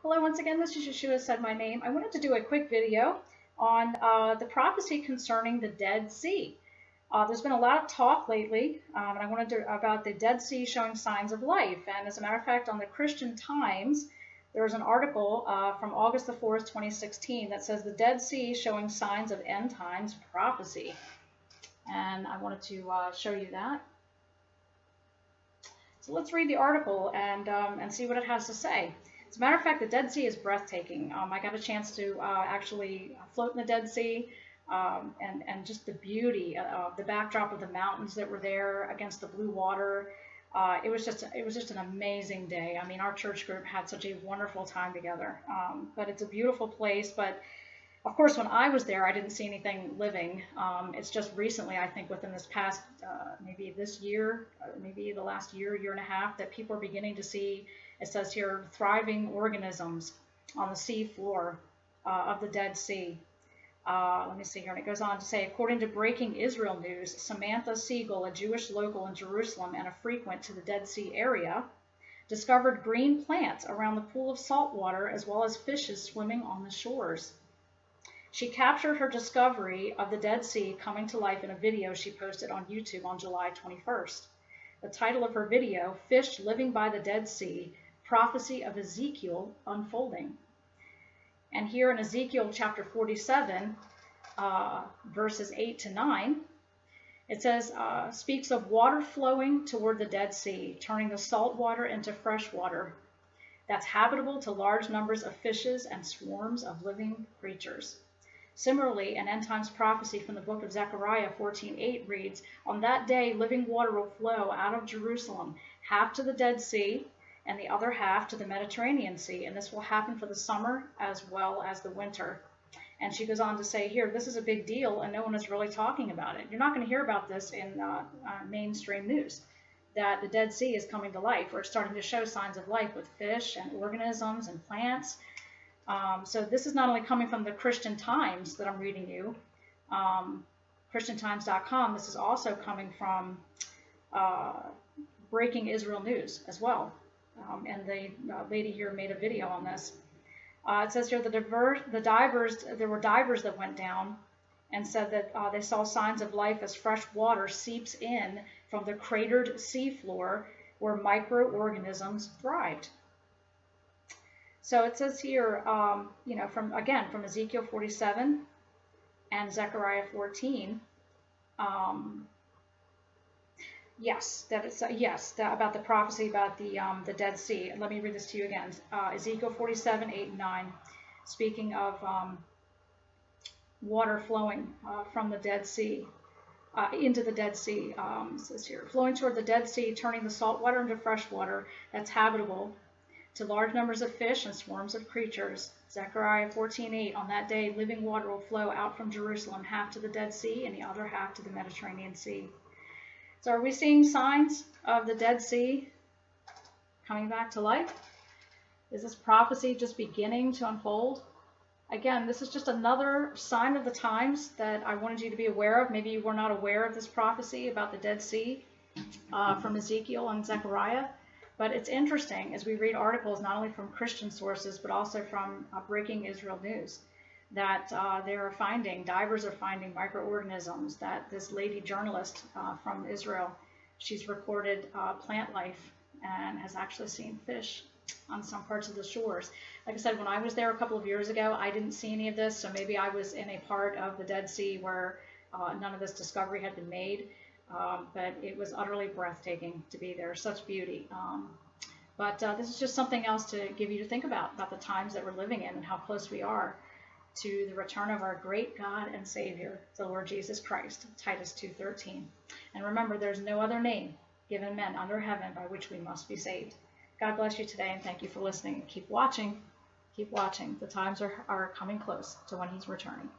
Hello, once again, this is Yeshua Said My Name. I wanted to do a quick video on the prophecy concerning the Dead Sea. There's been a lot of talk lately, and I wanted to about the Dead Sea showing signs of life. And as a matter of fact, on the Christian Times, there was an article from August the 4th, 2016, that says the Dead Sea showing signs of end times prophecy. And I wanted to show you that. So let's read the article and see what it has to say. As a matter of fact, the Dead Sea is breathtaking. I got a chance to actually float in the Dead Sea, and just the beauty of the backdrop of the mountains that were there against the blue water. It was just an amazing day. I mean, our church group had such a wonderful time together. But it's a beautiful place. But of course, when I was there, I didn't see anything living. It's just recently, I think, within this past, maybe this year, maybe the last year and a half, that people are beginning to see, it says here, thriving organisms on the sea floor of the Dead Sea. Let me see here. And it goes on to say, according to Breaking Israel News, Samantha Siegel, a Jewish local in Jerusalem and a frequent to the Dead Sea area, discovered green plants around the pool of salt water as well as fishes swimming on the shores. She captured her discovery of the Dead Sea coming to life in a video she posted on YouTube on July 21st. The title of her video, Fish Living by the Dead Sea, Prophecy of Ezekiel Unfolding. And here in Ezekiel chapter 47, verses 8 to 9, it says, speaks of water flowing toward the Dead Sea, turning the salt water into fresh water that's habitable to large numbers of fishes and swarms of living creatures. Similarly, an end times prophecy from the book of Zechariah 14:8 reads, on that day living water will flow out of Jerusalem, half to the Dead Sea and the other half to the Mediterranean Sea, and this will happen for the summer as well as the winter. And she goes on to say here, this is a big deal and no one is really talking about it. You're not going to hear about this in mainstream news, that the Dead Sea is coming to life, or it's starting to show signs of life with fish and organisms and plants. So this is not only coming from the Christian Times that I'm reading you, ChristianTimes.com, this is also coming from Breaking Israel News as well. And the lady here made a video on this. It says here there were divers that went down and said that they saw signs of life as fresh water seeps in from the cratered seafloor where microorganisms thrived. So it says here, from Ezekiel 47 and Zechariah 14, about the prophecy about the Dead Sea. Let me read this to you again. Ezekiel 47, 8 and 9, speaking of water flowing from the Dead Sea into the Dead Sea. It says here, flowing toward the Dead Sea, turning the salt water into fresh water that's habitable to large numbers of fish and swarms of creatures. Zechariah 14:8, on that day living water will flow out from Jerusalem, half to the Dead Sea and the other half to the Mediterranean Sea. So are we seeing signs of the Dead Sea coming back to life? Is this prophecy just beginning to unfold? Again, this is just another sign of the times that I wanted you to be aware of. Maybe you were not aware of this prophecy about the Dead Sea from Ezekiel and Zechariah. But it's interesting as we read articles not only from Christian sources, but also from Breaking Israel News, that divers are finding microorganisms, that this lady journalist from Israel, she's recorded plant life and has actually seen fish on some parts of the shores. Like I said, when I was there a couple of years ago, I didn't see any of this, so maybe I was in a part of the Dead Sea where none of this discovery had been made. But it was utterly breathtaking to be there, such beauty. But this is just something else to give you to think about the times that we're living in and how close we are to the return of our great God and Savior, the Lord Jesus Christ, Titus 2:13. And remember, there's no other name given men under heaven by which we must be saved. God bless you today, and thank you for listening. Keep watching. Keep watching. The times are coming close to when He's returning.